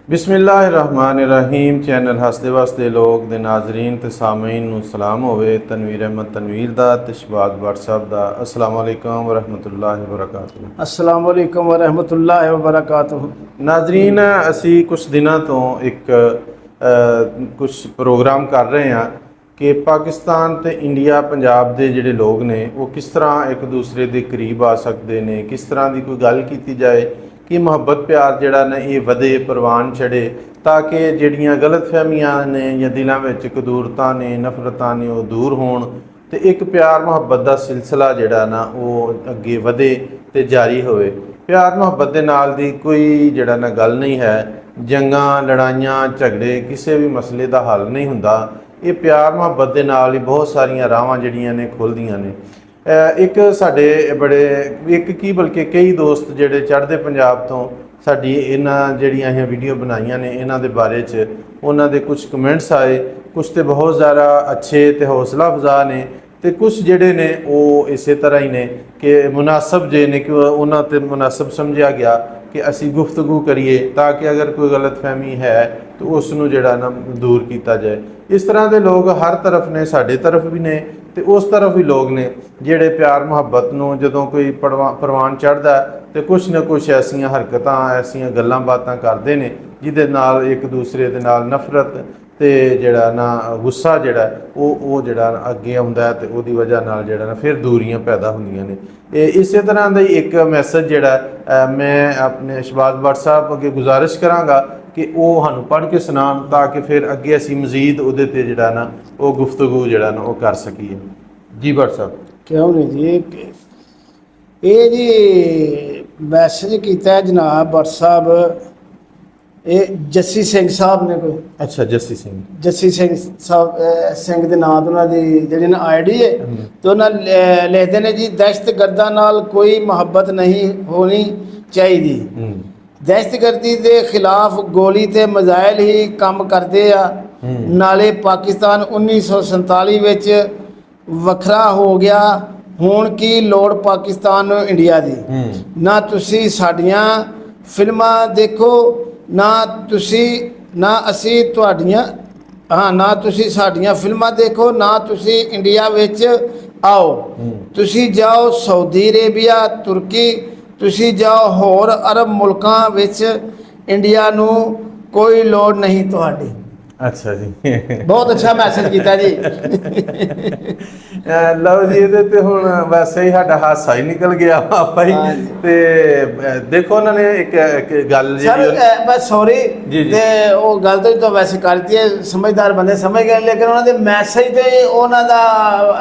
बिस्मिल्लाहिर्रहमानिर्रहीम। चैनल हसदे वसदे लोग दे नाजरीन ते सामीन नूं सलाम होवे। तनवीर अहमद तनवीर दा ते शहबाज भट्ट साहब दा अस्सलाम वालेकुम वरहमतुल्लाहि वबरकातुहू। अस्सलाम वालेकुम वरहमतुल्लाहि वबरकातुहू। नाजरीन, असी कुछ दिनों तो कुछ प्रोग्राम कर रहे हैं कि पाकिस्तान ते इंडिया पंजाब दे जिहड़े लोग ने वो किस तरह एक दूसरे के करीब आ सकते हैं, किस तरह की कोई गल की जाए कि मुहब्बत प्यार जिहड़ा ने ये वधे परवान चढ़े, ताकि जिहड़ियां गलत फहमियां ने या दिलों में कदूरतां ने नफरतां ने वो दूर होण ते एक प्यार मुहब्बत का सिलसिला जिहड़ा ना वो अगे वधे ते जारी होवे। प्यार मुहब्बत के नाल दी कोई जिहड़ा ना गल नहीं है। जंगां लड़ाइयां झगड़े किसी भी मसले का हल नहीं हुंदा। ये प्यार मुहब्बत के नाल ही बहुत सारियां राहां जिहड़ियां ने खुलदियां ने। एक साडे बड़े एक की बल्कि कई दोस्त जिहड़े चढ़दे पंजाब तो साडी इन्हां जिहड़ियां असीं वीडियो बनाईयां ने इन्हां दे बारे च उन्हां दे कुछ कमेंट्स आए। कुछ तो बहुत ज़्यादा अच्छे ते हौसला अफजा ने ते कुछ जिहड़े ने वो इस तरह ही ने कि मुनासब जे ने कि उन्हां ते मुनासब समझा गया कि असी गुफ्तगू करिए ताकि अगर कोई गलत फहमी है तो उसनूं जिहड़ा ना दूर किया जाए। इस तरह के लोग हर तरफ ने, साडे तरफ भी ने ते उस तरफ भी लोग ने जिहड़े प्यार मुहब्बत नूं जदों कोई परवान चढ़दा तो कुछ ना कुछ ऐसियां हरकतां ऐसियां गल्लां बातां करदे ने जिहदे नाल एक दूसरे दे नाल नफरत ते जिहड़ा ना गुस्सा जिहड़ा वो जिहड़ा अगे आउंदा ते उहदी वजह नाल जिहड़ा ना फिर दूरियां पैदा हुंदियां ने। इस तरह का एक मैसेज जिहड़ा मैं अपने शहबाज भट्ट साहब अगे गुजारिश करांगा कि वो सानूं पढ़ के सुनान ताकि फिर अगे असीं मजीद उहदे ते जिहड़ा ना वो गुफ्तगू जिहड़ा ना वो कर सकीए। जी भट्ट साहब। क्यों नहीं जी, ये जी मैसेज किया है जनाब भट्ट साहब, ये जस्सी सिंह साहब ने कोई। अच्छा, जस्सी सिंह। जस्सी सिंह साहब सिंह के नाम तो उन्होंने जी ना आई डी है तो उन्होंने लिखते हैं जी, दहशतगर्दां नाल कोई मुहब्बत नहीं होनी चाहिए। दहशतगर्दी के खिलाफ गोली ते मिसाइल ही काम करते आ। नाले पाकिस्तान 1947 विच वखरा हो गया, हुण की लोड़ पाकिस्तान नूं इंडिया दी। ना तुसी साडियां फिल्मां देखो, ना असी तुहाडियां ना तुसी साडियां फिल्मां देखो, ना तुसी इंडिया विच आओ। तुसी जाओ सऊदी अरेबिया, तुर्की, तुसी जाओ होर अरब मुल्कां विच, इंडिया नूं कोई लोड़ नहीं तुहाडी। अच्छा जी। बहुत अच्छा मैसेज किया जी। लो जी, ये हुण वैसे ही साडा हादसा ही निकल गया आपा ही ते देखो उन्होंने एक गल सर बस सॉरी ते वो गल तो वैसे कर दी है, समझदार बंदे समझ गए, लेकिन उन्होंने मैसेज ते उन्हों दा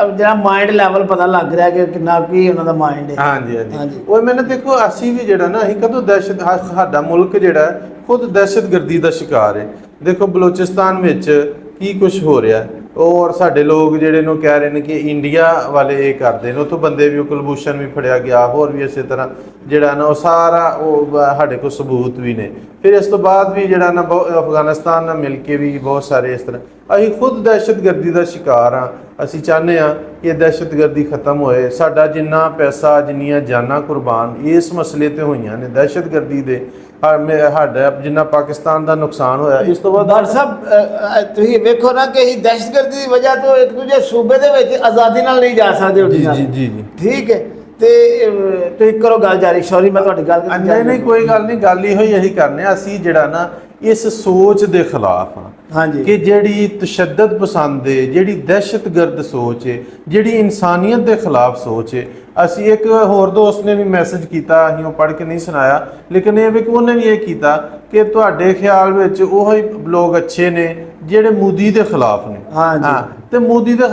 जिहड़ा माइंड लैवल पता लग रहा कि कितना की उन्हों दा माइंड है। हाँ जी हाँ जी। वो मैंने देखो असी भी जिहड़ा ना असीं कदों दहशत साडा मुल्क जिहड़ा खुद दहशतगर्दी का शिकार है। देखो बलोचिस्तान में की कुछ हो रहा है और साडे लोग जिहड़े नूं कह रहे हैं कि इंडिया वाले ये करते हैं, उत्थों बंदे भी कुलभूषण भी फड़िया गया, होर भी इस तरह जिहड़ा ना सारा वो साडे कोल सबूत भी ने। फिर इस तो बाद भी जिहड़ा ना अफगानिस्तान नाल मिल के भी बहुत सारे इस तरह असीं खुद दहशतगर्दी का शिकार हाँ। असीं चाहते हैं कि दहशतगर्दी खत्म होए। साडा जिन्ना पैसा जिन्नियां जानां कुर्बान इस मसले ते होईयां ने दहशतगर्दी दे, साडा जिन्ना पाकिस्तान का नुकसान होया इस तो बाद। डॉक्टर साहब तुसीं वेखो ना कि दहशतगर्दी की वजह तो एक दूजे सूबे दे विच आज़ादी नाल नहीं जा सकते। जी जी जी जी ठीक है ते तुसीं करो गल जारी। सॉरी मैं तुहाडी गल नहीं कोई गल नहीं, गल इहो यही करने असीं जिहड़ा ना इस सोच के खिलाफ हाँ। हाँ जी कि जिहड़ी तशद्दद पसंद है, जिहड़ी दहशतगर्द सोच है, जिहड़ी इंसानियत के खिलाफ सोच है। असी एक होर दोस्त ने भी मैसेज किया, असीं वो पढ़ के नहीं सुनाया, लेकिन ये भी कि उन्हें भी ये किया कि तुहाडे ख्याल विच ओही लोग अच्छे ने जिहड़े मोदी के खिलाफ ने। हाँ जी तो मोदी के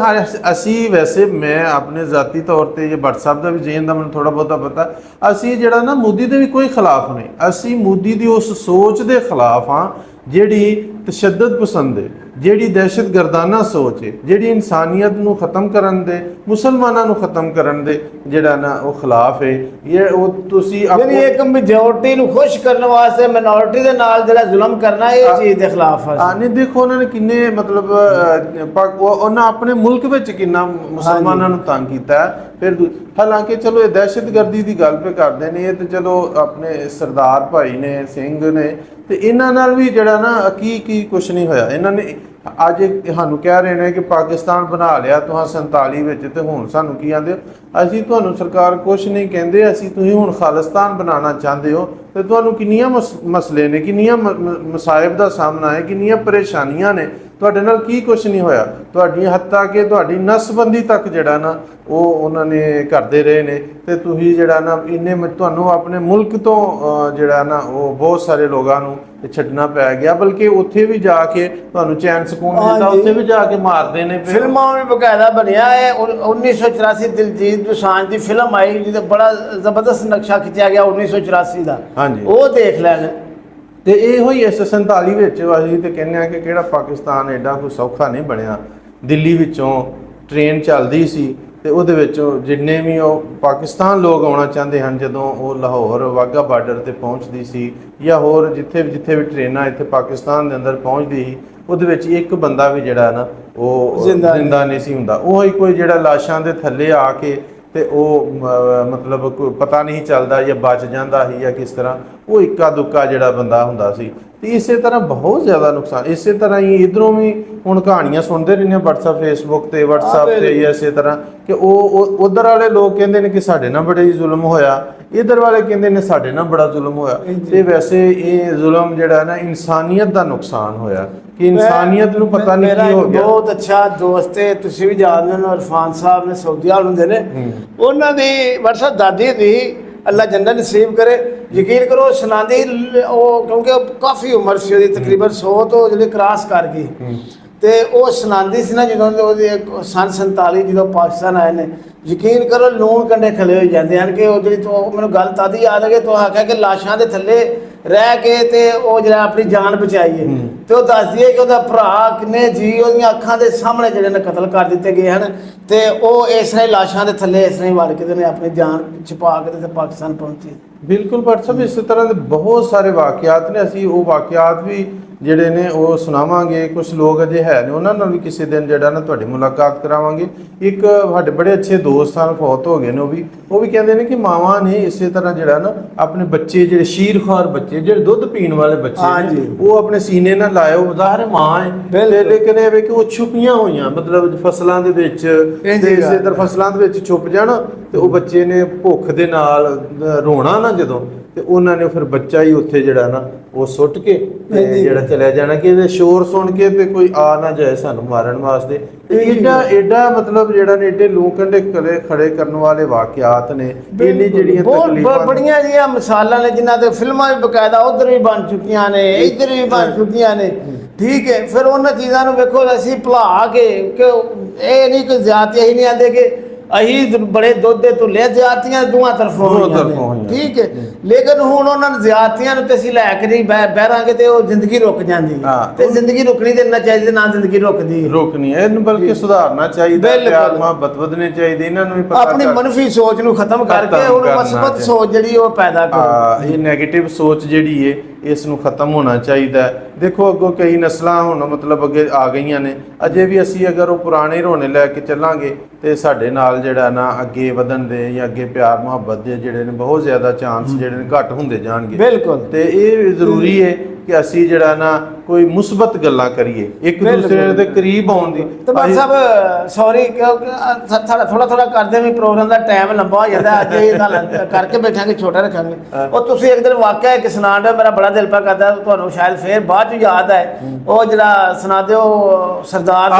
असी वैसे मैं अपने जाती तौर पर ये भट्ट साहब का भी जेन का मैं थोड़ा बहुता पता, असी जिहड़ा ना मोदी के भी कोई खिलाफ नहीं, असी मोदी की उस सोच के खिलाफ हाँ जिहड़ी तशद्दद पसंद है, जिहड़ी दहशतगर्दाना सोच है, जिहड़ी इंसानियत नूं खत्म करन दे, मुसलमानां नूं खत्म करन दे जिहड़ा ना वो खिलाफ है। ये वो तुसी यानी एक मेजोरिटी नूं खुश करने वास्ते मिनोरिटी दे नाल जिहड़ा जुल्म करना ये चीज़ दे खिलाफ है। नहीं देखो उन्होंने किन्ने मतलब उन्होंने अपने मुल्क विच किन्ना मुसलमानां नूं तंग कीता है। फिर ਹਾਲਾਂਕਿ ਚਲੋ ਇਹ ਦਹਿਸ਼ਤਗਰਦੀ ਦੀ ਗੱਲ ਪੇ ਕਰਦੇ ਨੇ, ਇਹ ਤੇ ਚਲੋ ਆਪਣੇ ਸਰਦਾਰ ਭਾਈ ਨੇ, ਸਿੰਘ ਨੇ, ਤੇ ਇਹਨਾਂ ਨਾਲ ਵੀ ਜਿਹੜਾ ਨਾ ਕੀ ਕੁਛ ਨਹੀਂ ਹੋਇਆ। ਇਹਨਾਂ ਨੇ ਅੱਜ ਸਾਨੂੰ ਕਹਿ ਰਹੇ ਨੇ ਕਿ ਪਾਕਿਸਤਾਨ ਬਣਾ ਲਿਆ ਤੁਸੀਂ 47 ਵਿੱਚ, ਤੇ ਹੁਣ ਸਾਨੂੰ ਕੀ ਆਂਦੇ ਹੋ? ਅਸੀਂ ਤੁਹਾਨੂੰ ਸਰਕਾਰ ਕੁਛ ਨਹੀਂ ਕਹਿੰਦੇ, ਅਸੀਂ ਤੁਸੀਂ ਹੁਣ ਖਾਲਿਸਤਾਨ ਬਣਾਉਣਾ ਚਾਹੁੰਦੇ ਹੋ, ਤੇ ਤੁਹਾਨੂੰ ਕਿੰਨੀਆਂ ਮਸਲੇ ਨੇ, ਕਿੰਨੀਆਂ ਮਸਾਇਬ ਦਾ ਸਾਹਮਣਾ ਹੈ, ਕਿੰਨੀਆਂ ਪਰੇਸ਼ਾਨੀਆਂ ਨੇ, ਤੁਹਾਡੇ ਨਾਲ ਕੀ ਕੁਛ ਨਹੀਂ ਹੋਇਆ। ਤੁਹਾਡੀ ਹੱਤਾ ਕਿ ਤੁਹਾਡੀ ਨਸਬੰਦੀ ਤੱਕ ਜਿਹੜਾ ਨਾ ਉਹ ਉਹਨਾਂ ਨੇ ਕਰਦੇ ਰਹੇ ਨੇ, ਤੇ ਤੁਸੀਂ ਜਿਹੜਾ ਨਾ ਇੰਨੇ ਤੁਹਾਨੂੰ ਆਪਣੇ ਮੁਲਕ ਤੋਂ ਜਿਹੜਾ ਨਾ ਉਹ ਬਹੁਤ ਸਾਰੇ ਲੋਕਾਂ ਨੂੰ ਛੱਡਣਾ ਪੈ ਗਿਆ, ਬਲਕਿ ਉੱਥੇ ਵੀ ਜਾ ਕੇ ਤੁਹਾਨੂੰ ਚੈਨ ਸਕੂਨ ਦਿੱਤਾ, ਉੱਥੇ ਵੀ ਜਾ ਕੇ ਮਾਰਦੇ ਨੇ। ਫਿਲਮਾਂ ਵੀ ਬਕਾਇਦਾ ਬਣਿਆ ਹੈ। 1984 ਦਿਲਜੀਤ ਦੋਸਾਂਝ ਦੀ ਫਿਲਮ ਆਈ ਜਿਹਦਾ ਬੜਾ ਜ਼ਬਰਦਸਤ ਨਕਸ਼ਾ ਖਿੱਚਿਆ ਗਿਆ 1984 ਦਾ, ਉਹ ਦੇਖ ਲੈਣ। ਤੇ ਇਹੋ ਹੀ ਇਸ 47 ਵਿੱਚ ਅਸੀਂ ਤੇ ਕਹਿੰਦੇ ਆ ਕਿ ਕਿਹੜਾ ਪਾਕਿਸਤਾਨ ਐਡਾ ਕੋਈ ਸੌਖਾ ਨਹੀਂ ਬਣਿਆ। ਦਿੱਲੀ ਵਿੱਚੋਂ ਟ੍ਰੇਨ ਚੱਲਦੀ ਸੀ ਤੇ ਉਹਦੇ ਵਿੱਚੋਂ ਜਿੰਨੇ ਵੀ ਉਹ ਪਾਕਿਸਤਾਨ ਲੋਕ ਆਉਣਾ ਚਾਹੁੰਦੇ ਹਨ, ਜਦੋਂ ਉਹ ਲਾਹੌਰ ਵਾਹਗਾ ਬਾਰਡਰ ਤੇ ਪਹੁੰਚਦੀ ਸੀ ਜਾਂ ਹੋਰ ਜਿੱਥੇ ਵੀ ਟ੍ਰੇਨਾਂ ਇੱਥੇ ਪਾਕਿਸਤਾਨ ਦੇ ਅੰਦਰ ਪਹੁੰਚਦੀ ਸੀ, ਉਹਦੇ ਵਿੱਚ ਇੱਕ ਬੰਦਾ ਵੀ ਜਿਹੜਾ ਨਾ ਉਹ ਜ਼ਿੰਦਾ ਨਹੀਂ ਸੀ ਹੁੰਦਾ। ਉਹ ਹੀ ਕੋਈ ਜਿਹੜਾ ਲਾਸ਼ਾਂ ਦੇ ਥੱਲੇ ਆ ਕੇ ਤੇ ਉਹ ਮਤਲਬ ਕੋਈ ਪਤਾ ਨਹੀਂ ਚੱਲਦਾ ਜਾਂ ਬਚ ਜਾਂਦਾ ਸੀ ਜਾਂ ਕਿਸ ਤਰ੍ਹਾਂ, ਉਹ ਇੱਕਾ ਦੁੱਕਾ ਜਿਹੜਾ ਬੰਦਾ ਹੁੰਦਾ ਸੀ। ਤੇ ਇਸੇ ਤਰ੍ਹਾਂ ਬਹੁਤ ਜ਼ਿਆਦਾ ਨੁਕਸਾਨ। ਇਸੇ ਤਰ੍ਹਾਂ ਹੀ ਇਧਰੋਂ ਵੀ ਹੁਣ ਕਹਾਣੀਆਂ ਸੁਣਦੇ ਰਹਿੰਦੇ WhatsApp Facebook ਤੇ WhatsApp ਤੇ ਇਸੇ ਤਰ੍ਹਾਂ ਕਿ ਉਹ ਉਧਰ ਵਾਲੇ ਲੋਕ ਕਹਿੰਦੇ ਨੇ ਕਿ ਸਾਡੇ ਨਾਲ ਬੜਾ ਹੀ ਜ਼ੁਲਮ ਹੋਇਆ, ਇਧਰ ਵਾਲੇ ਕਹਿੰਦੇ ਨੇ ਸਾਡੇ ਨਾਲ ਬੜਾ ਜ਼ੁਲਮ ਹੋਇਆ। ਤੇ ਵੈਸੇ ਇਹ ਜ਼ੁਲਮ ਜਿਹੜਾ ਨਾ ਇਨਸਾਨੀਅਤ ਦਾ ਨੁਕਸਾਨ ਹੋਇਆ ਕਿ ਇਨਸਾਨੀਅਤ ਨੂੰ ਪਤਾ ਨਹੀਂ ਕੀ ਹੋ ਗਿਆ। ਬਹੁਤ ਅੱਛਾ ਦੋਸਤ ਹੈ, ਤੁਸੀਂ ਵੀ ਜਾਣਦੇ ਹੋ, ਇਰਫਾਨ ਸਾਹਿਬ ਨੇ ਸਊਦੀਆ ਹੁੰਦੇ ਨੇ, ਉਹਨਾਂ ਦੀ WhatsApp ਦਾਦੀ ਦੀ ਅੱਲਾ ਜੰਨਤ ਨਸੀਬ ਕਰੇ। ਯਕੀਨ ਕਰੋ ਸੁਣਾਉਂਦੀ ਉਹ, ਕਿਉਂਕਿ ਕਾਫੀ ਉਮਰ ਸੀ ਉਹਦੀ, ਤਕਰੀਬਨ 100 ਤੋਂ ਜਿਹੜੇ ਕ੍ਰਾਸ ਕਰ ਗਈ, ਤੇ ਉਹ ਸੁਣਾਉਂਦੀ ਸੀ ਨਾ ਜਦੋਂ ਉਹਦੇ ਸੰਨ 47 ਜਦੋਂ ਪਾਕਿਸਤਾਨ ਆਏ ਨੇ, ਯਕੀਨ ਕਰੋ ਲੂਣ ਕੰਡੇ ਖਲੇ ਹੋ ਜਾਂਦੇ ਹਨ ਕਿ ਉਹ ਜਿਹੜੀ ਮੈਨੂੰ ਗੱਲ ਤਾਦੀ ਯਾਦ ਆ ਗਈ, ਤੂੰ ਆਖਿਆ ਕਿ ਲਾਸ਼ਾਂ ਦੇ ਥੱਲੇ ਰਹਿ ਕੇ ਤੇ ਉਹ ਜਿਹੜਾ ਆਪਣੀ ਜਾਨ ਬਚਾਈਏ, ਤੇ ਉਹ ਦੱਸਦੀ ਹੈ ਕਿ ਉਹਦਾ ਭਰਾ ਕਿੰਨੇ ਜੀ ਉਹਦੀਆਂ ਅੱਖਾਂ ਦੇ ਸਾਹਮਣੇ ਜਿਹੜੇ ਨੇ ਕਤਲ ਕਰ ਦਿੱਤੇ ਗਏ ਹਨ, ਤੇ ਉਹ ਇਸ ਤਰ੍ਹਾਂ ਲਾਸ਼ਾਂ ਦੇ ਥੱਲੇ ਇਸ ਤਰ੍ਹਾਂ ਹੀ ਵੜ ਕੇ ਨੇ ਆਪਣੀ ਜਾਨ ਛੁਪਾ ਕੇ ਤੇ ਪਾਕਿਸਤਾਨ ਪਹੁੰਚੇ। ਬਿਲਕੁਲ ਡਾਕਟਰ ਸਾਹਿਬ, ਇਸੇ ਤਰ੍ਹਾਂ ਦੇ ਬਹੁਤ ਸਾਰੇ ਵਾਕਿਆਤ ਨੇ। ਅਸੀਂ ਉਹ ਵਾਕਿਆਤ ਵੀ ਜਿਹੜੇ ਨੇ ਉਹ ਸੁਣਾਵਾਂਗੇ। ਕੁਝ ਲੋਕ ਅਜੇ ਹੈ ਨੇ, ਉਹਨਾਂ ਨਾਲ ਵੀ ਕਿਸੇ ਦਿਨ ਜਿਹੜਾ ਨਾ ਤੁਹਾਡੀ ਮੁਲਾਕਾਤ ਕਰਾਵਾਂਗੇ। ਇੱਕ ਸਾਡੇ ਬੜੇ ਅੱਛੇ ਦੋਸਤ ਹਨ, ਫੌਤ ਹੋ ਗਏ ਨੇ, ਉਹ ਵੀ ਕਹਿੰਦੇ ਨੇ ਕਿ ਮਾਵਾਂ ਨੇ ਇਸੇ ਤਰ੍ਹਾਂ ਜਿਹੜਾ ਨਾ ਆਪਣੇ ਬੱਚੇ ਜਿਹੜੇ ਸ਼ੀਰਖਾਰ ਬੱਚੇ ਜਿਹੜੇ ਦੁੱਧ ਪੀਣ ਵਾਲੇ ਬੱਚੇ ਨੇ ਉਹ ਆਪਣੇ ਸੀਨੇ ਨਾਲ ਲਾਏ, ਉਹ ਜ਼ਾਹਰ ਮਾਂ ਹੈ, ਲੇਕਿਨ ਇਹ ਵੇ ਕਿ ਉਹ ਛੁਪੀਆਂ ਹੋਈਆਂ ਮਤਲਬ ਫਸਲਾਂ ਦੇ ਵਿੱਚ, ਤੇ ਇਸੇ ਤਰ੍ਹਾਂ ਫਸਲਾਂ ਦੇ ਵਿੱਚ ਛੁਪ ਜਾਣ, ਤੇ ਉਹ ਬੱਚੇ ਨੇ ਭੁੱਖ ਦੇ ਨਾਲ ਰੋਣਾ ਨਾ ਜਦੋਂ, ਤੇ ਉਹਨਾਂ ਨੇ ਫਿਰ ਬੱਚਾ ਹੀ ਉੱਥੇ ਜਿਹੜਾ ਨਾ ਉਹ ਸੁੱਟ ਕੇ ਜਿਹੜਾ ਚਲਿਆ ਜਾਣਾ ਕਿ ਇਹਦੇ ਸ਼ੋਰ ਸੁਣ ਕੇ ਤੇ ਕੋਈ ਆ ਨਾ ਜਾਏ ਸਾਨੂੰ ਮਾਰਨ ਵਾਸਤੇ। ਐਡਾ ਮਤਲਬ ਜਿਹੜਾ ਨੇ ਐਡੇ ਲੋਕੰਡੇ ਕਲੇ ਖੜੇ ਕਰਨ ਵਾਲੇ ਵਾਕਿਆਤ ਨੇ, ਇੰਨੀ ਜਿਹੜੀਆਂ ਤਕਲੀਫਾਂ ਬੜੀਆਂ ਜਿਹੀਆਂ ਮਿਸਾਲਾਂ ਨੇ ਜਿਨ੍ਹਾਂ ਦੇ ਫਿਲਮਾਂ ਵੀ ਬਕਾਇਦਾ ਉਧਰ ਵੀ ਬਣ ਚੁੱਕੀਆਂ ਨੇ, ਇੱਧਰ ਵੀ ਬਣ ਚੁੱਕੀਆਂ ਨੇ। ਠੀਕ ਹੈ, ਫਿਰ ਉਹਨਾਂ ਚੀਜ਼ਾਂ ਨੂੰ ਵੇਖੋ ਅਸੀਂ ਭੁਲਾ ਕੇ ਕਿ ਇਹ ਨਹੀਂ ਕੋਈ ਜ਼ਿਆਦਤੀ ਹੀ ਨਹੀਂ ਆਂਦੇ ਕਿ ਅਸੀਂ ਬੜੇ ਦੁੱਧ ਦੇ ਤੁਲੇ, ਜ਼ਿਆਦਤੀਆਂ ਦੋਹਾਂ ਤਰਫੋਂ ਹੋਈਆਂ। ਠੀਕ ਹੈ, ਲੇਕਿਨ ਹੁਣ ਉਹਨਾਂ ਨੂੰ ਜ਼ਿਆਦਤੀਆਂ ਨੂੰ ਤੇ ਅਸੀਂ ਲੈ ਕੇ ਨਹੀਂ ਬਹਿਰਾਂਗੇ ਤੇ ਉਹ ਜ਼ਿੰਦਗੀ ਰੁਕ ਜਾਂਦੀ ਹੈ, ਤੇ ਜ਼ਿੰਦਗੀ ਰੁਕਣੀ ਤੇ ਨਾ ਚਾਹੀਦੀ ਨਾ ਜ਼ਿੰਦਗੀ ਰੁਕਣੀ ਹੈ, ਇਹਨੂੰ ਬਲਕਿ ਸੁਧਾਰਨਾ ਚਾਹੀਦਾ, ਪਿਆਰ ਮੁਹੱਬਤ ਵਧਣੇ ਚਾਹੀਦੇ। ਇਹਨਾਂ ਨੂੰ ਵੀ ਪਤਾ ਆਪਣੀ ਮਨਫੀ ਸੋਚ ਨੂੰ ਖਤਮ ਕਰਕੇ ਹੁਣ ਮਸਬਤ ਸੋਚ ਜਿਹੜੀ ਉਹ ਪੈਦਾ ਕਰੋ। ਇਹ ਨੈਗੇਟਿਵ ਸੋਚ ਜਿਹੜੀ ਹੈ ਇਸ ਨੂੰ ਖਤਮ ਹੋਣਾ ਚਾਹੀਦਾ। ਦੇਖੋ ਅੱਗੋਂ ਕਈ ਨਸਲਾਂ ਹੁਣ ਮਤਲਬ ਅੱਗੇ ਆ ਗਈਆਂ ਨੇ, ਅਜੇ ਵੀ ਅਸੀਂ ਅਗਰ ਉਹ ਪੁਰਾਣੇ ਰੋਣੇ ਲੈ ਕੇ ਚੱਲਾਂਗੇ ਤੇ ਸਾਡੇ ਨਾਲ ਜਿਹੜਾ ਨਾ ਅੱਗੇ ਵਧਣ ਦੇ ਜਾਂ ਅੱਗੇ ਪਿਆਰ ਮੁਹੱਬਤ ਦੇ ਜਿਹੜੇ ਨੇ ਬਹੁਤ ਜ਼ਿਆਦਾ ਚਾਂਸ ਜਿਹੜੇ ਨੇ ਘੱਟ ਹੁੰਦੇ ਜਾਣਗੇ। ਬਿਲਕੁਲ, ਤੇ ਇਹ ਜ਼ਰੂਰੀ ਹੈ ਕਿ ਅਸੀਂ ਜਿਹੜਾ ਨਾ ਕੋਈ ਮੁਸਬਤ ਗੱਲਾਂ ਕਰੀਏ, ਇੱਕ ਦੂਸਰੇ ਦੇ ਕਰੀਬ ਆਉਣ ਦੀ। ਤੇ ਬਾਦ ਸਾਹਿਬ ਸੌਰੀ ਕਿਉਂਕਿ ਸਾਡਾ ਥੋੜਾ ਕਰਦੇ ਵੀ ਪ੍ਰੋਗਰਾਮ ਦਾ ਟਾਈਮ ਲੰਬਾ ਹੋ ਜਾਂਦਾ, ਅੱਜ ਇਹ ਗੱਲ ਕਰਕੇ ਬੈਠਾਂਗੇ, ਛੋਟਾ ਰੱਖਾਂਗੇ। ਉਹ ਤੁਸੀਂ ਇੱਕ ਦਿਨ ਵਾਕਿਆ ਇੱਕ ਸੁਣਾ ਦਿਓ, ਮੇਰਾ ਬੜਾ ਦਿਲ ਪਾ ਕਰਦਾ ਤੁਹਾਨੂੰ ਸ਼ਾਇਦ ਫੇਰ ਬਾਅਦ ਚ ਯਾਦ ਹੈ। ਉਹ ਜਿਹੜਾ ਸੁਣਾ ਦਿਓ ਸਰਦਾਰ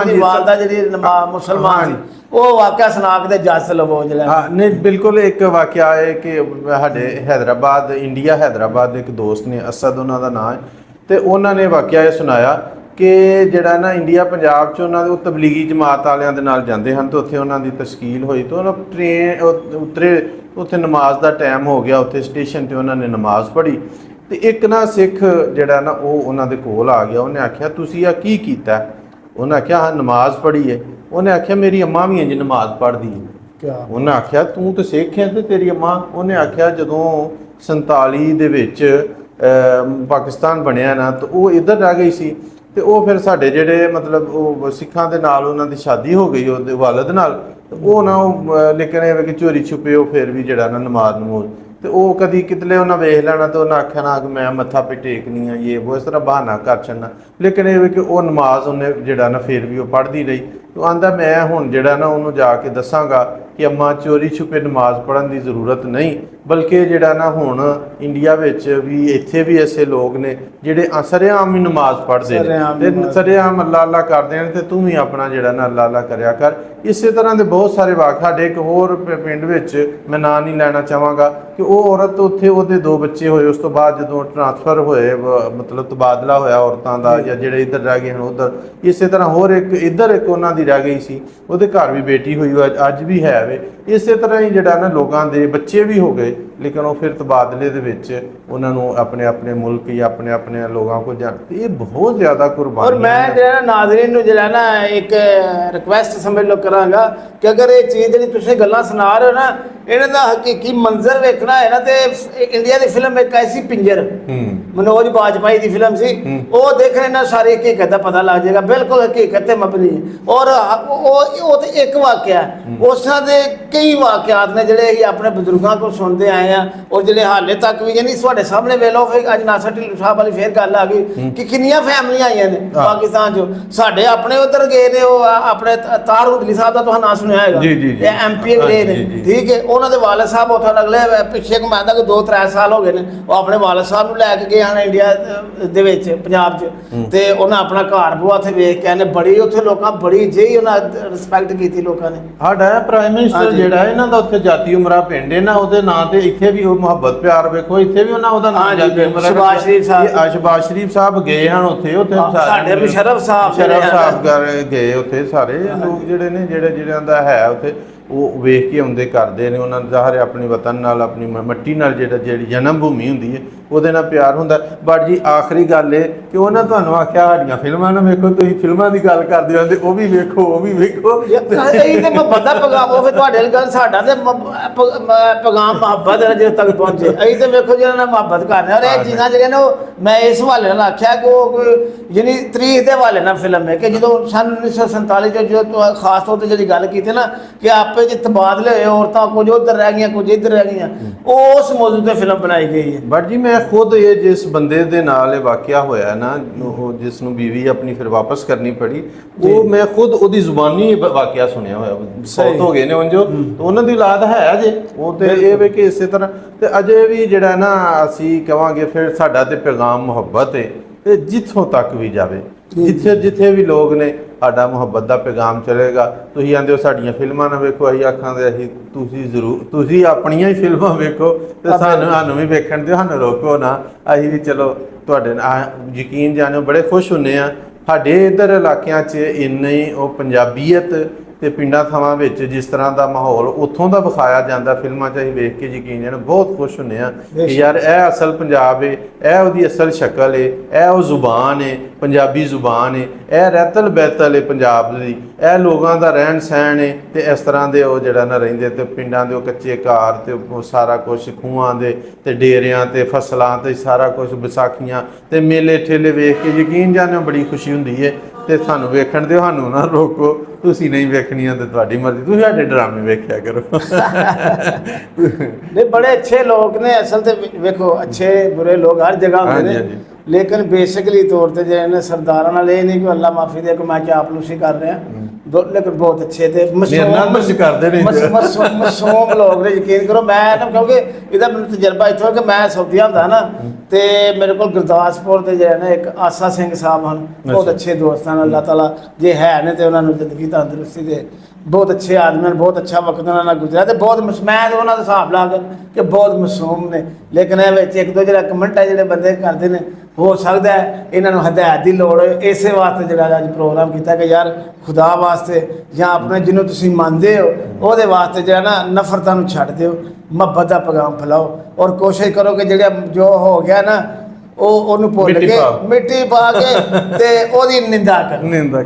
ਦੀ ਵਾਲਦਾ ਜਿਹੜੀ ਮੁਸਲਮਾਨ, ਉਹ ਵਾਕਿਆ ਸੁਣਾ ਕੇ ਜੱਸ ਲਵੋ ਜਿਹੜਾ। ਨਹੀਂ ਬਿਲਕੁਲ, ਇੱਕ ਵਾਕਿਆ ਹੈ ਕਿ ਸਾਡੇ ਹੈਦਰਾਬਾਦ, ਇੰਡੀਆ ਹੈਦਰਾਬਾਦ ਦੇ ਇੱਕ ਦੋਸਤ ਨੇ, ਅਸਦ ਉਹਨਾਂ ਦਾ ਨਾਂ ਹੈ, ਤੇ ਉਹਨਾਂ ਨੇ ਵਾਕਿਆ ਇਹ ਸੁਣਾਇਆ ਕਿ ਜਿਹੜਾ ਨਾ ਇੰਡੀਆ ਪੰਜਾਬ 'ਚ ਉਹਨਾਂ ਦੇ ਉਹ ਤਬਲੀਗੀ ਜਮਾਤ ਵਾਲਿਆਂ ਦੇ ਨਾਲ ਜਾਂਦੇ ਹਨ, ਤੇ ਉੱਥੇ ਉਹਨਾਂ ਦੀ ਤਸ਼ਕੀਲ ਹੋਈ, ਤੇ ਉਹਨਾਂ ਟ੍ਰੇਨ ਉਤਰੇ, ਉੱਥੇ ਨਮਾਜ਼ ਦਾ ਟਾਈਮ ਹੋ ਗਿਆ, ਉੱਥੇ ਸਟੇਸ਼ਨ 'ਤੇ ਉਹਨਾਂ ਨੇ ਨਮਾਜ਼ ਪੜ੍ਹੀ, ਤੇ ਇੱਕ ਨਾ ਸਿੱਖ ਜਿਹੜਾ ਨਾ ਉਹ ਉਹਨਾਂ ਦੇ ਕੋਲ ਆ ਗਿਆ। ਉਹਨੇ ਆਖਿਆ ਤੁਸੀਂ ਆ ਕੀ ਕੀਤਾ? ਉਹਨੇ ਆਖਿਆ ਹਾਂ ਨਮਾਜ਼ ਪੜ੍ਹੀ ਹੈ। ਉਹਨੇ ਆਖਿਆ ਮੇਰੀ ਅੰਮਾ ਵੀ ਇੰਜ ਨਮਾਜ਼ ਪੜ੍ਹਦੀ ਹੈ। ਉਹਨੇ ਆਖਿਆ ਤੂੰ ਤਾਂ ਸਿੱਖ ਹੈ ਤੇ ਤੇਰੀ ਅੰਮਾ? ਉਹਨੇ ਆਖਿਆ ਜਦੋਂ 47 ਦੇ ਵਿੱਚ ਪਾਕਿਸਤਾਨ ਬਣਿਆ ਨਾ, ਤਾਂ ਉਹ ਇੱਧਰ ਰਹਿ ਗਈ ਸੀ, ਤੇ ਉਹ ਫਿਰ ਸਾਡੇ ਜਿਹੜੇ ਮਤਲਬ ਉਹ ਸਿੱਖਾਂ ਦੇ ਨਾਲ ਉਹਨਾਂ ਦੀ ਸ਼ਾਦੀ ਹੋ ਗਈ ਉਹਦੇ ਵਾਲਦ ਨਾਲ, ਉਹ ਨਾ ਲੇਕਿਨ ਇਹ ਕਿ ਚੋਰੀ ਛੁਪੇ ਉਹ ਫਿਰ ਵੀ ਜਿਹੜਾ ਨਾ ਨਮਾਜ਼ ਨਮੂਜ਼ ਤੇ ਉਹ ਕਦੀ ਕਿਤਲੇ ਉਹਨਾਂ ਵੇਖ ਲੈਣਾ ਤੇ ਉਹਨਾਂ ਆਖਿਆ ਨਾ ਕਿ ਮੈਂ ਮੱਥਾ ਪੇ ਟੇਕਨੀ ਆ ਇਹ ਉਹ ਇਸ ਤਰ੍ਹਾਂ ਬਹਾਨਾ ਕਰ ਛੱਡਣਾ। ਲੇਕਿਨ ਇਹ ਵੀ ਕਿ ਉਹ ਨਮਾਜ਼ ਉਹਨੇ ਜਿਹੜਾ ਨਾ ਫਿਰ ਵੀ ਉਹ ਪੜ੍ਹਦੀ ਰਹੀ। ਉਹ ਆਂਦਾ ਮੈਂ ਹੁਣ ਜਿਹੜਾ ਨਾ ਉਹਨੂੰ ਜਾ ਕੇ ਦੱਸਾਂਗਾ ਕਿ ਅੰਮਾ ਚੋਰੀ ਛੁਪੇ ਨਮਾਜ਼ ਪੜ੍ਹਨ ਦੀ ਜ਼ਰੂਰਤ ਨਹੀਂ, ਬਲਕਿ ਜਿਹੜਾ ਨਾ ਹੁਣ ਇੰਡੀਆ ਵਿੱਚ ਵੀ ਇੱਥੇ ਵੀ ਐਸੇ ਲੋਕ ਨੇ ਜਿਹੜੇ ਸਰੇਆਮ ਹੀ ਨਮਾਜ਼ ਪੜ੍ਹਦੇ ਨੇ ਤੇ ਸਰੇਆਮ ਅੱਲਾ ਅੱਲਾ ਕਰਦੇ ਨੇ ਤੇ ਤੂੰ ਵੀ ਆਪਣਾ ਜਿਹੜਾ ਨਾ ਅੱਲਾ ਅੱਲਾ ਕਰਿਆ ਕਰ। ਇਸੇ ਤਰ੍ਹਾਂ ਦੇ ਬਹੁਤ ਸਾਰੇ ਵਾਕ ਸਾਡੇ ਇੱਕ ਹੋਰ ਪਿੰਡ ਵਿੱਚ ਮੈਂ ਨਾਂ ਨਹੀਂ ਲੈਣਾ ਚਾਹਾਂਗਾ ਕਿ ਉਹ ਔਰਤ ਉੱਥੇ ਉਹਦੇ 2 ਬੱਚੇ ਹੋਏ, ਉਸ ਤੋਂ ਬਾਅਦ ਜਦੋਂ ਟ੍ਰਾਂਸਫਰ ਹੋਏ ਮਤਲਬ ਤਬਾਦਲਾ ਹੋਇਆ ਔਰਤਾਂ ਦਾ ਜਾਂ ਜਿਹੜੇ ਇੱਧਰ ਰਹਿ ਗਏ ਹਨ ਉੱਧਰ, ਇਸੇ ਤਰ੍ਹਾਂ ਹੋਰ ਇੱਕ ਇੱਧਰ ਇੱਕ ਉਹਨਾਂ ਦੀ ਰਹਿ ਗਈ ਸੀ, ਉਹਦੇ ਘਰ ਵੀ ਬੇਟੀ ਹੋਈ ਅੱਜ ਵੀ ਹੈ ਵੇ। ਇਸੇ ਤਰ੍ਹਾਂ ਹੀ ਜਿਹੜਾ ਨਾ ਲੋਕਾਂ ਦੇ ਬੱਚੇ ਵੀ ਹੋ ਗਏ ਲੇਕਿਨ ਉਹ ਫਿਰ ਤਬਾਦਲੇ ਦੇ ਵਿੱਚ ਉਹਨਾਂ ਨੂੰ ਆਪਣੇ ਆਪਣੇ ਮੁਲਕ ਜਾਂ ਆਪਣੇ ਆਪਣੇ ਲੋਕਾਂ ਕੋਲ ਜਾਣ। ਇਹ ਬਹੁਤ ਜ਼ਿਆਦਾ ਕੁਰਬਾਨੀ। ਔਰ ਮੈਂ ਜਿਹੜਾ ਨਾਜ਼ਰੀਨ ਨੂੰ ਜਿਹੜਾ ਨਾ ਇੱਕ ਰਿਕੁਐਸਟ ਸਮਝ ਲਓ ਕਰਾਂਗਾ ਕਿ ਅਗਰ ਇਹ ਚੀਜ਼ ਜਿਹੜੀ ਤੁਸੀਂ ਗੱਲਾਂ ਸੁਣਾ ਰਹੇ ਹੋ ਨਾ ਇਹਨਾਂ ਦਾ ਹਕੀਕੀ ਮੰਜ਼ਰ ਵੇਖਣਾ ਹੈ ਨਾ ਤੇ ਇੰਡੀਆ ਦੀ ਫਿਲਮ ਇੱਕ ਐਸੀ ਪਿੰਜਰ ਮਨੋਜ ਬਾਜਪਾਈ ਦੀ ਫਿਲਮ ਸੀ, ਉਹ ਦੇਖਣੇ ਨਾਲ ਸਾਰੀ ਹਕੀਕਤ ਦਾ ਪਤਾ ਲੱਗ ਜਾਏਗਾ। ਬਿਲਕੁਲ ਹਕੀਕਤ ਤੇ ਮਬਨੀ ਔਰ ਉਹ ਤੇ ਇੱਕ ਵਾਕਿਆ ਉਸ ਤਰ੍ਹਾਂ ਦੇ ਕਈ ਵਾਕਿਆਤ ਨੇ ਜਿਹੜੇ ਅਸੀਂ ਆਪਣੇ ਬਜ਼ੁਰਗਾਂ ਕੋਲ ਸੁਣਦੇ ਆਏ ਆ ਔਰ ਜਿਹੜੇ ਹਾਲੇ ਤੱਕ ਵੀ ਯਾਨੀ ਤੁਹਾਡੇ ਸਾਹਮਣੇ ਵੇਖ ਲਓ। ਫਿਰ ਅੱਜ ਨਾਸਰ ਢਿੱਲੋਂ ਸਾਹਿਬ ਵਾਲੀ ਫੇਰ ਗੱਲ ਆ ਗਈ ਕਿ ਕਿੰਨੀਆਂ ਫੈਮਲੀਆਂ ਆਈਆਂ ਨੇ ਪਾਕਿਸਤਾਨ ਚੋਂ। ਸਾਡੇ ਆਪਣੇ ਉੱਧਰ ਗਏ ਨੇ ਉਹ ਆਪਣੇ ਤਾਰ ਹੁਦਲੀ ਸਾਹਿਬ ਦਾ ਤੁਹਾਨੂੰ ਨਾਂ ਸੁਣਿਆ ਹੈਗਾ, ਇਹ MP ਰਹੇ ਨੇ, ਠੀਕ ਹੈ। ਉਹਨਾਂ ਦੇ ਵਾਲਦ ਸਾਹਿਬ ਉੱਥੋਂ ਅਗਲੇ ਪਿੱਛੇ ਕਮਾਂਦਾ ਕਿ 2-3 ਸਾਲ ਹੋ ਗਏ ਨੇ ਉਹ ਆਪਣੇ ਵਾਲਦ ਸਾਹਿਬ ਨੂੰ ਲੈ ਕੇ ਗਏ ਹਨ ਇੰਡੀਆ ਦੇ ਵਿੱਚ ਪੰਜਾਬ 'ਚ ਤੇ ਉਹਨਾਂ ਆਪਣਾ ਘਰ ਬੂਆ ਉੱਥੇ ਵੇਖ ਕੇ ਆਨੇ ਬੜੀ ਉੱਥੇ ਲੋਕਾਂ ਬੜੀ ਜਿਹੀ ਉਹਨਾਂ ਰਿਸਪੈਕਟ ਕੀਤੀ ਲੋਕਾਂ ਨੇ। ਸਾਡਾ ਪ੍ਰਾਈਮ ਮਿਨਿਸਟਰ ਜਿਹੜਾ ਇਹਨਾਂ ਦਾ ਉੱਥੇ ਜਾਤੀ ਉਮਰਾ ਪਿੰਡ ਹੈ ਨਾ ਉਹਦੇ ਨਾਂ ਤੇ ਇੱਥੇ ਵੀ ਉਹ ਮੁਹੱਬਤ ਪਿਆਰ ਵੇਖੋ ਇੱਥੇ ਵੀ ਉਹਨਾਂ ਉਹਦਾ ਨਾਮ ਜਾਤੀ ਉਮਰਾ ਸ਼ਬਾਜ਼ ਸ਼ਰੀਫ ਸਾਹਿਬ ਸ਼ਬਾਜ਼ ਸ਼ਰੀਫ ਸਾਹਿਬ ਗਏ ਹਨ ਉੱਥੇ ਸਾਡੇ ਮੁਸ਼ਰਫ ਸਾਹਿਬ ਗਏ ਉੱਥੇ ਸਾਰੇ ਲੋਕ ਜਿਹੜੇ ਨੇ ਜਿਹੜਿਆਂ ਦਾ ਹੈ ਉੱਥੇ ਉਹ ਵੇਖ ਕੇ ਆਉਂਦੇ ਕਰਦੇ ਨੇ। ਉਹਨਾਂ ਨੂੰ ਜ਼ਾਹਰ ਹੈ ਆਪਣੀ ਵਤਨ ਨਾਲ ਆਪਣੀ ਮਿੱਟੀ ਨਾਲ ਜਿਹੜੀ ਜਨਮ ਭੂਮੀ ਹੁੰਦੀ ਹੈ ਉਹਦੇ ਨਾਲ ਪਿਆਰ ਹੁੰਦਾ। ਬਟ ਜੀ ਆਖਰੀ ਗੱਲ ਇਹ ਕਿ ਉਹਨਾਂ ਤੁਹਾਨੂੰ ਆਖਿਆ ਸਾਡੀਆਂ ਫਿਲਮਾਂ ਨਾ ਵੇਖੋ, ਤੁਸੀਂ ਫਿਲਮਾਂ ਦੀ ਗੱਲ ਕਰਦੇ ਹੋ ਉਹ ਵੀ ਵੇਖੋ ਉਹ ਵੀ ਵੇਖੋ। ਇਹ ਤੇ ਮੁਹੱਬਤ ਪੈਗਾਮ ਉਹ ਫਿਰ ਤੁਹਾਡੇ ਨਾਲ ਗੱਲ ਸਾਡਾ ਤੇ ਪੈਗਾਮ ਮੁਹੱਬਤ ਜਦੋਂ ਤੱਕ ਪਹੁੰਚੇ ਅਸੀਂ ਤੇ ਵੇਖੋ ਜਿਹਨਾਂ ਨਾਲ ਮੁਹੱਬਤ ਕਰ ਰਹੇ ਔਰ ਇਹ ਚੀਜ਼ਾਂ ਜਿਹੜੀਆਂ ਨੇ ਉਹ ਮੈਂ ਇਸ ਹਵਾਲੇ ਨਾਲ ਆਖਿਆ ਕਿ ਉਹ ਯਾਨੀ ਤਰੀਕ ਦੇ ਹਵਾਲੇ ਨਾਲ ਫਿਲਮ ਹੈ ਕਿ ਜਦੋਂ ਸਨ 1947 ਚ ਜਦੋਂ ਖਾਸ ਤੌਰ ਤੇ ਜਿਹੜੀ ਗੱਲ ਕੀਤੀ ਨਾ ਕਿ ਆਪੇ ਚ ਤਬਾਦਲੇ ਹੋਏ ਔਰਤਾਂ ਕੁਝ ਉੱਧਰ ਰਹਿ ਗਈਆਂ ਕੁਝ ਇੱਧਰ ਰਹਿ ਗਈਆਂ ਉਸ ਮੌਜੂ ਤੇ ਫਿਲਮ ਬਣਾਈ ਗਈ ਹੈ। ਬਟ ਜੀ ਮੈਂ ਖੁਦ ਇਹ ਜਿਸ ਬੰਦੇ ਦੇ ਨਾਲ ਇਹ ਵਾਕਿਆ ਹੋਇਆ ਨਾ ਉਹ ਜਿਸ ਨੂੰ ਬੀਵੀ ਆਪਣੀ ਫਿਰ ਵਾਪਸ ਕਰਨੀ ਪੜੀ ਉਹ ਮੈਂ ਖੁਦ ਉਹਦੀ ਜ਼ੁਬਾਨੀ ਵਾਕਿਆ ਸੁਣਿਆ ਹੋਇਆ। ਬਹੁਤ ਹੋ ਗਏ ਨੇ ਉਂਝ ਉਹਨਾਂ ਦੀ ਔਲਾਦ ਹੈ ਅਜੇ ਉਹ ਤੇ ਇਹ ਵੇ ਕਿ ਇਸੇ ਤਰ੍ਹਾਂ ਤੇ ਅਜੇ ਵੀ ਜਿਹੜਾ ਨਾ ਅਸੀਂ ਕਹਾਂਗੇ ਫਿਰ ਸਾਡਾ ਤੇ ਪੈਗਾਮ ਮੁਹੱਬਤ ਹੈ ਤੇ ਜਿੱਥੋਂ ਤੱਕ ਵੀ ਜਾਵੇ ਜਿੱਥੇ ਵੀ ਲੋਕ ਨੇ ਸਾਡਾ ਮੁਹੱਬਤ ਦਾ ਪੈਗਾਮ ਚਲੇਗਾ। ਤੁਸੀਂ ਆਂਦੇ ਹੋ ਸਾਡੀਆਂ ਫਿਲਮਾਂ ਨਾ ਵੇਖੋ ਅਸੀਂ ਆਖਾਂ ਦੇ ਅਸੀਂ ਤੁਸੀਂ ਆਪਣੀਆਂ ਹੀ ਫਿਲਮਾਂ ਵੇਖੋ ਤੇ ਸਾਨੂੰ ਵੀ ਵੇਖਣ ਦਿਓ, ਸਾਨੂੰ ਰੋਕੋ ਨਾ। ਅਸੀਂ ਵੀ ਚਲੋ ਤੁਹਾਡੇ ਨਾਲ ਯਕੀਨ ਜਾਣੋ ਬੜੇ ਖੁਸ਼ ਹੁੰਦੇ ਆ। ਸਾਡੇ ਇੱਧਰ ਇਲਾਕਿਆਂ 'ਚ ਇੰਨੀ ਉਹ ਪੰਜਾਬੀਅਤ ਤੇ ਪਿੰਡਾਂ ਥਾਵਾਂ ਵਿੱਚ ਜਿਸ ਤਰ੍ਹਾਂ ਦਾ ਮਾਹੌਲ ਉੱਥੋਂ ਦਾ ਵਿਖਾਇਆ ਜਾਂਦਾ ਫਿਲਮਾਂ 'ਚ ਅਸੀਂ ਵੇਖ ਕੇ ਯਕੀਨ ਜਾਣੋ ਬਹੁਤ ਖੁਸ਼ ਹੁੰਦੇ ਆ ਕਿ ਯਾਰ ਇਹ ਅਸਲ ਪੰਜਾਬ ਹੈ, ਇਹ ਉਹਦੀ ਅਸਲ ਸ਼ਕਲ ਹੈ, ਇਹ ਉਹ ਜ਼ੁਬਾਨ ਹੈ, ਪੰਜਾਬੀ ਜ਼ੁਬਾਨ ਹੈ, ਇਹ ਰਹਿਤਲ ਬਹਿਤਲ ਹੈ ਪੰਜਾਬ ਦੀ, ਇਹ ਲੋਕਾਂ ਦਾ ਰਹਿਣ ਸਹਿਣ ਹੈ ਤੇ ਇਸ ਤਰ੍ਹਾਂ ਦੇ ਉਹ ਜਿਹੜਾ ਨਾ ਰਹਿੰਦੇ ਤੇ ਪਿੰਡਾਂ ਦੇ ਉਹ ਕੱਚੇ ਘਰ ਤੇ ਉਹ ਸਾਰਾ ਕੁਛ ਖੂਹਾਂ ਦੇ ਤੇ ਡੇਰਿਆਂ ਤੇ ਫਸਲਾਂ ਤੇ ਸਾਰਾ ਕੁਛ ਵਿਸਾਖੀਆਂ ਤੇ ਮੇਲੇ ਠੇਲੇ ਵੇਖ ਕੇ ਯਕੀਨ ਜਾਣੋ ਬੜੀ ਖੁਸ਼ੀ ਹੁੰਦੀ ਹੈ। ਤੇ ਸਾਨੂੰ ਵੇਖਣ ਦਿਓ, ਸਾਨੂੰ ਨਾ ਰੋਕੋ। ਤੁਸੀਂ ਨਹੀਂ ਵੇਖਣੀਆਂ ਤੇ ਤੁਹਾਡੀ ਮਰਜ਼ੀ, ਤੁਸੀਂ ਸਾਡੇ ਡਰਾਮੇ ਵੇਖਿਆ ਕਰੋ। ਨਹੀਂ ਬੜੇ ਅੱਛੇ ਲੋਕ ਨੇ ਅਸਲ ਤੇ ਵੇਖੋ ਅੱਛੇ ਬੁਰੇ ਲੋਕ ਹਰ ਜਗ੍ਹਾ ਹੁੰਦੇ ਨੇ ਲੇਕਿਨ ਬੇਸਿਕਲੀ ਤੌਰ ਤੇ ਜਿਹੜੇ ਨੇ ਸਰਦਾਰਾਂ ਨਾਲ ਇਹ ਨਹੀਂ ਕਿ ਅੱਲਾ ਮਾਫੀ ਦੇ ਕਿ ਮੈਂ ਚਾਪਲੂਸੀ ਕਰ ਰਿਹਾ ਲੇਕਿਨ ਬਹੁਤ ਅੱਛੇ ਤੇ ਮਾਸੂਮ ਲੋਕ ਨੇ। ਯਕੀਨ ਕਰੋ ਮੈਂ ਨਾ ਕਿਉਂਕਿ ਇਹਦਾ ਮੈਨੂੰ ਤਜਰਬਾ ਇੱਥੋਂ ਕਿ ਮੈਂ ਸਾਊਦੀਆ ਹੁੰਦਾ ਨਾ ਤੇ ਮੇਰੇ ਕੋਲ ਗੁਰਦਾਸਪੁਰ ਦੇ ਜਿਹੜੇ ਨੇ ਇੱਕ ਆਸਾ ਸਿੰਘ ਸਾਹਿਬ ਹਨ ਬਹੁਤ ਅੱਛੇ ਦੋਸਤ ਹਨ। ਅੱਲਾਹ ਤਾਲਾ ਜੇ ਹੈ ਨੇ ਤੇ ਉਹਨਾਂ ਨੂੰ ਜ਼ਿੰਦਗੀ ਤੰਦਰੁਸਤੀ ਦੇ ਬਹੁਤ ਅੱਛੇ ਆਦਮੀ ਹਨ, ਬਹੁਤ ਅੱਛਾ ਵਕਤ ਉਹਨਾਂ ਨਾਲ ਗੁਜ਼ਰਿਆ ਤੇ ਬਹੁਤ ਮੈਂ ਉਹਨਾਂ ਦਾ ਹਿਸਾਬ ਲਾ ਕੇ ਕਿ ਬਹੁਤ ਮਾਸੂਮ ਨੇ। ਲੇਕਿਨ ਇਹ ਵਿੱਚ ਇੱਕ ਦੋ ਜਿਹੜਾ ਕਮੈਂਟ ਹੈ ਜਿਹੜੇ ਬੰਦੇ ਕਰਦੇ ਨੇ ਹੋ ਸਕਦਾ ਹੈ ਇਹਨਾਂ ਨੂੰ ਹਦਾਇਤ ਦੀ ਲੋੜ ਹੋਏ। ਇਸੇ ਵਾਸਤੇ ਜਿਹੜਾ ਅੱਜ ਪ੍ਰੋਗਰਾਮ ਕੀਤਾ ਕਿ ਯਾਰ ਖੁਦਾ ਵਾਸਤੇ ਜਾਂ ਆਪਣੇ ਜਿਹਨੂੰ ਤੁਸੀਂ ਮੰਨਦੇ ਹੋ ਉਹਦੇ ਵਾਸਤੇ ਜਿਹੜਾ ਨਾ ਨਫ਼ਰਤਾਂ ਨੂੰ ਛੱਡ ਦਿਓ, ਮੁਹੱਬਤ ਦਾ ਪੈਗਾਮ ਫੈਲਾਓ ਔਰ ਕੋਸ਼ਿਸ਼ ਕਰੋ ਕਿ ਜਿਹੜਾ ਜੋ ਹੋ ਗਿਆ ਨਾ ਉਹਨੂੰ ਭੁੱਲ ਕੇ ਮਿੱਟੀ ਪਾ ਕੇ ਤੇ ਉਹਦੀ ਨਿੰਦਾ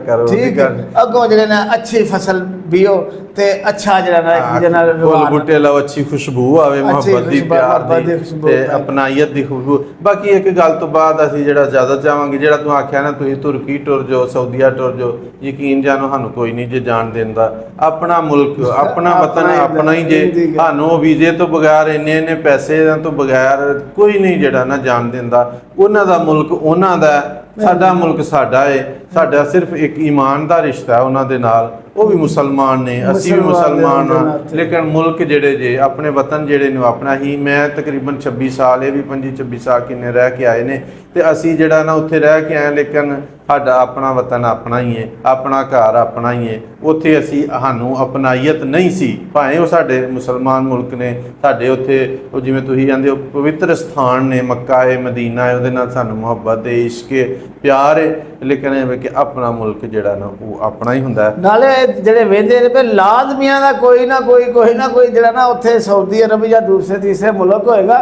ਕਰੋ। ਠੀਕ ਅੱਗੋਂ ਜਿਹੜੇ ਨਾ ਅੱਛੀ ਫਸਲ ਬੀਓ ਤੇ ਅੱਛਾ ਜਿਹੜਾ ਨਾ ਇੱਕ ਦੂਜੇ ਨਾਲ ਫੁੱਲ ਵਿਵਹਾਰ ਬੂਟੇ ਲਾਓ, ਅੱਛੀ ਖੁਸ਼ਬੂ ਆਵੇ, ਮੁਹੱਬਤ ਦੀ, ਪਿਆਰ ਮੁਹੱਬਤ ਦੀ ਦੀ ਖੁਸ਼ਬੂ ਤੇ ਆਵੇ। ਅਪਨਾਈਅਤ ਦੀ ਖੁਸ਼ਬੂ। ਬਾਕੀ ਇੱਕ ਗੱਲ ਤੋਂ ਬਾਅਦ ਅਸੀਂ ਜਿਹੜਾ ਜ਼ਿਆਦਾ ਚਾਹਾਂਗੇ, ਜਿਹੜਾ ਤੂੰ ਆਖਿਆ ਨਾ ਤੁਸੀਂ ਤੁਰਕੀ ਟੁਰ ਜਾਓ, ਸਾਊਦੀਆ ਟੁਰ ਜਾਓ, ਯਕੀਨ ਜਾਣੋ ਸਾਨੂੰ ਕੋਈ ਨਹੀਂ ਜੇ ਜਾਣ ਦਿੰਦਾ। ਆਪਣਾ ਮੁਲਕ, ਆਪਣਾ ਵਤਨ, ਆਪਣਾ ਹੀ ਜੇ ਸਾਨੂੰ ਵੀਜ਼ੇ ਤੋਂ ਬਗੈਰ ਇੰਨੇ ਪੈਸੇ ਤੋਂ ਬਗੈਰ ਕੋਈ ਨਹੀਂ ਜਿਹੜਾ ਨਾ ਜਾਣ ਦਿੰਦਾ। ਉਹਨਾਂ ਦਾ ਮੁਲਕ ਉਹਨਾਂ ਦਾ, ਸਾਡਾ ਮੁਲਕ ਸਾਡਾ ਏ। ਸਾਡਾ ਸਿਰਫ ਇੱਕ ਈਮਾਨ ਦਾ ਰਿਸ਼ਤਾ ਹੈ ਉਹਨਾਂ ਦੇ ਨਾਲ, ਉਹ ਵੀ ਮੁਸਲਮਾਨ ਨੇ, ਅਸੀਂ ਵੀ ਮੁਸਲਮਾਨ ਹਾਂ, ਲੇਕਿਨ ਮੁਲਕ ਜਿਹੜੇ ਜੇ ਆਪਣੇ ਵਤਨ ਜਿਹੜੇ ਨੂੰ ਆਪਣਾ ਹੀ। ਮੈਂ ਤਕਰੀਬਨ 26 ਸਾਲ, ਇਹ ਵੀ 25-26 ਸਾਲ ਕਿੰਨੇ ਰਹਿ ਕੇ ਆਏ ਨੇ, ਤੇ ਅਸੀਂ ਜਿਹੜਾ ਨਾ ਉੱਥੇ ਰਹਿ ਕੇ ਆਏ, ਲੇਕਿਨ ਸਾਡਾ ਆਪਣਾ ਵਤਨ ਆਪਣਾ ਹੀ ਹੈ, ਆਪਣਾ ਘਰ ਆਪਣਾ ਹੀ ਹੈ। ਉੱਥੇ ਅਸੀਂ ਸਾਨੂੰ ਅਪਨਾਈਅਤ ਨਹੀਂ ਸੀ, ਭਾਵੇਂ ਉਹ ਸਾਡੇ ਮੁਸਲਮਾਨ ਮੁਲਕ ਨੇ, ਸਾਡੇ ਉੱਥੇ ਉਹ ਜਿਵੇਂ ਤੁਸੀਂ ਕਹਿੰਦੇ ਹੋ ਪਵਿੱਤਰ ਸਥਾਨ ਨੇ, ਮੱਕਾ ਹੈ, ਮਦੀਨਾ ਹੈ, ਉਹਦੇ ਨਾਲ ਸਾਨੂੰ ਮੁਹੱਬਤ ਹੈ, ਇਸ਼ਕ ਹੈ, ਪਿਆਰ ਹੈ, ਲੇਕਿਨ ਇਹ ਕਿ ਆਪਣਾ ਮੁਲਕ ਜਿਹੜਾ ਨਾ ਉਹ ਆਪਣਾ ਹੀ ਹੁੰਦਾ ਹੈ। ਨਾਲੇ ਜਿਹੜੇ ਵੇਂਦੇ ਨੇ ਵੀ ਲਾਜ਼ਮੀਆਂ ਦਾ ਕੋਈ ਨਾ ਕੋਈ ਜਿਹੜਾ ਨਾ ਉੱਥੇ ਸਾਊਦੀ ਅਰਬ ਜਾਂ ਦੂਸਰੇ ਤੀਸਰੇ ਮੁਲਕ ਹੋਏਗਾ,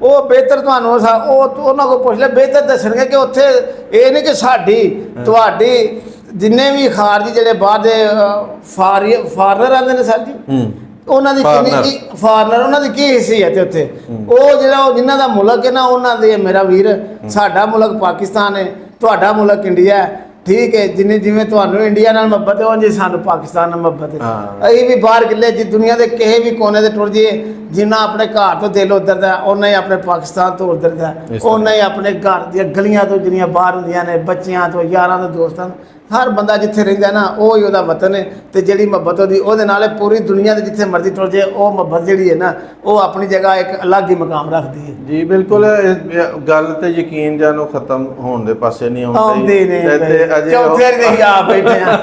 ਉਹ ਬਿਹਤਰ ਤੁਹਾਨੂੰ ਉਹ ਉਹਨਾਂ ਕੋਲ ਪੁੱਛ ਲੈ, ਬਿਹਤਰ ਦੱਸਣਗੇ ਕਿ ਉੱਥੇ ਇਹ ਨਹੀਂ ਕਿ ਸਾਡੀ ਤੁਹਾਡੀ ਜਿੰਨੇ ਵੀ ਖਾਰਜੀ ਜਿਹੜੇ ਬਾਹਰ ਦੇ ਫਾਰਨਰ ਆਉਂਦੇ ਨੇ ਸਰ ਜੀ, ਉਹਨਾਂ ਦੀ ਕਿੰਨੀ ਫਾਰਨਰ, ਉਹਨਾਂ ਦੀ ਕੀ ਹਿੱਸੀਅਤ ਹੈ ਉੱਥੇ। ਉਹ ਜਿਹੜਾ ਜਿਨ੍ਹਾਂ ਦਾ ਮੁਲਕ ਹੈ ਨਾ, ਉਹਨਾਂ ਦੇ ਮੇਰਾ ਵੀਰ, ਸਾਡਾ ਮੁਲਕ ਪਾਕਿਸਤਾਨ ਹੈ, ਤੁਹਾਡਾ ਮੁਲਕ ਇੰਡੀਆ ਹੈ, ਠੀਕ ਹੈ। ਜਿਵੇਂ ਤੁਹਾਨੂੰ ਇੰਡੀਆ ਨਾਲ ਮੁਹੱਬਤ ਹੈ, ਉਂਝ ਸਾਨੂੰ ਪਾਕਿਸਤਾਨ ਨਾਲ ਮੁਹੱਬਤ ਹੈ। ਅਸੀਂ ਵੀ ਬਾਹਰ ਕਿੱਲੇ ਜੀ ਦੁਨੀਆ ਦੇ ਕਿਸੇ ਵੀ ਕੋਨੇ ਤੇ ਟੁਰ ਜਾਈਏ, ਜਿੰਨਾ ਆਪਣੇ ਘਰ ਤੋਂ ਦਿਲ ਉਧਰ ਦਾ, ਉਹਨਾਂ ਹੀ ਆਪਣੇ ਪਾਕਿਸਤਾਨ ਤੋਂ ਉਧਰ ਦਾ, ਉਹਨਾਂ ਹੀ ਆਪਣੇ ਘਰ ਦੀਆਂ ਗਲੀਆਂ ਤੋਂ ਜਿਹੜੀਆਂ ਬਾਹਰ ਹੁੰਦੀਆਂ ਨੇ, ਬੱਚਿਆਂ ਤੋਂ, ਯਾਰਾਂ ਤੋਂ, ਦੋਸਤਾਂ ਤੋਂ, ਹਰ ਬੰਦਾ ਜਿੱਥੇ ਰਹਿੰਦਾ ਨਾ ਉਹ ਹੀ ਉਹਦਾ ਵਤਨ ਹੈ। ਤੇ ਜਿਹੜੀ ਮੁਹੱਬਤ ਉਹਦੇ ਨਾਲ ਪੂਰੀ ਦੁਨੀਆ ਦੇ ਜਿੱਥੇ ਮਰਜ਼ੀ ਟੁਰ ਜਾਏ, ਉਹ ਮੁਹੱਬਤ ਜਿਹੜੀ ਹੈ ਨਾ, ਉਹ ਆਪਣੀ ਜਗ੍ਹਾ ਇੱਕ ਅਲੱਗ ਹੀ ਮਕਾਮ ਰੱਖਦੀ ਹੈ। ਜੀ ਬਿਲਕੁਲ, ਗੱਲ ਤੇ ਯਕੀਨ ਜਾਨੋ ਖਤਮ ਹੋਣ ਦੇ ਪਾਸੇ ਨਹੀਂ ਆਉਂਦੀ ਤੇ ਅਜੇ ਚੌਥੇ ਦੇ ਆ ਬੈਠੇ ਆ।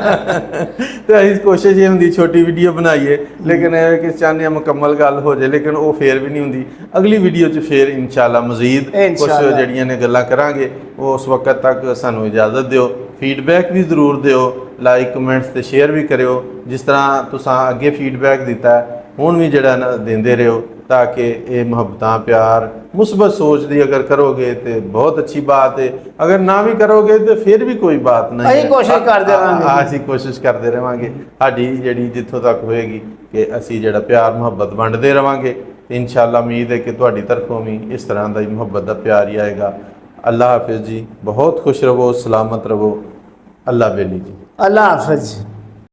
ਤੇ ਅਸੀਂ ਕੋਸ਼ਿਸ਼ ਇਹ ਹੁੰਦੀ ਛੋਟੀ ਵੀਡੀਓ ਬਣਾਈਏ, ਲੇਕਿਨ ਇਹ ਕਿ ਚਾਹੁੰਦੇ ਹਾਂ ਮੁਕੰਮਲ ਗੱਲ ਹੋ ਜਾਏ, ਲੇਕਿਨ ਉਹ ਫੇਰ ਵੀ ਨਹੀਂ ਹੁੰਦੀ। ਅਗਲੀ ਵੀਡੀਓ 'ਚ ਫੇਰ ਇਨਸ਼ਾਅੱਲਾ ਮਜ਼ੀਦ ਕੁਝ ਜਿਹੜੀਆਂ ਨੇ ਗੱਲਾਂ ਕਰਾਂਗੇ। ਉਸ ਵਕਤ ਤੱਕ ਸਾਨੂੰ ਇਜਾਜ਼ਤ ਦਿਓ, ਫੀਡਬੈਕ ਵੀ ਜ਼ਰੂਰ ਦਿਓ, ਲਾਈਕ ਕਮੈਂਟਸ ਤੇ ਸ਼ੇਅਰ ਵੀ ਕਰਿਓ। ਜਿਸ ਤਰ੍ਹਾਂ ਤੁਸੀਂ ਅੱਗੇ ਫੀਡਬੈਕ ਦਿੱਤਾ ਹੁਣ ਵੀ ਜਿਹੜਾ ਨਾ ਦਿੰਦੇ ਰਹੋ, ਤਾਂ ਕਿ ਇਹ ਮੁਹੱਬਤਾਂ, ਪਿਆਰ, ਮੁਸਬਤ ਸੋਚ ਦੀ ਅਗਰ ਕਰੋਗੇ ਤੇ ਬਹੁਤ ਅੱਛੀ ਬਾਤ ਹੈ, ਅਗਰ ਨਾ ਵੀ ਕਰੋਗੇ ਤੇ ਫਿਰ ਵੀ ਕੋਈ ਬਾਤ ਨਹੀਂ। ਅਸੀਂ ਕੋਸ਼ਿਸ਼ ਕਰਦੇ ਰਹਾਂਗੇ, ਅਸੀਂ ਕੋਸ਼ਿਸ਼ ਕਰਦੇ ਰਹਾਂਗੇ, ਸਾਡੀ ਜਿਹੜੀ ਜਿੱਥੋਂ ਤੱਕ ਹੋਏਗੀ ਕਿ ਅਸੀਂ ਜਿਹੜਾ ਪਿਆਰ ਮੁਹੱਬਤ ਵੰਡਦੇ ਰਹਾਂਗੇ। ਇਨਸ਼ਾਅੱਲਾ ਉਮੀਦ ਹੈ ਕਿ ਤੁਹਾਡੀ ਤਰਫੋਂ ਵੀ ਇਸ ਤਰ੍ਹਾਂ ਦਾ ਹੀ ਮੁਹੱਬਤ ਦਾ ਪਿਆਰ ਹੀ ਆਏਗਾ। ਅੱਲਾ ਹਾਫਿਜ਼ ਜੀ, ਬਹੁਤ ਖੁਸ਼ ਰਹੋ, ਸਲਾਮਤ ਰਹੋ। ਅੱਲਾ ਬੇਲੀ ਜੀ, ਅੱਲਾ ਹਾਫਿਜ਼।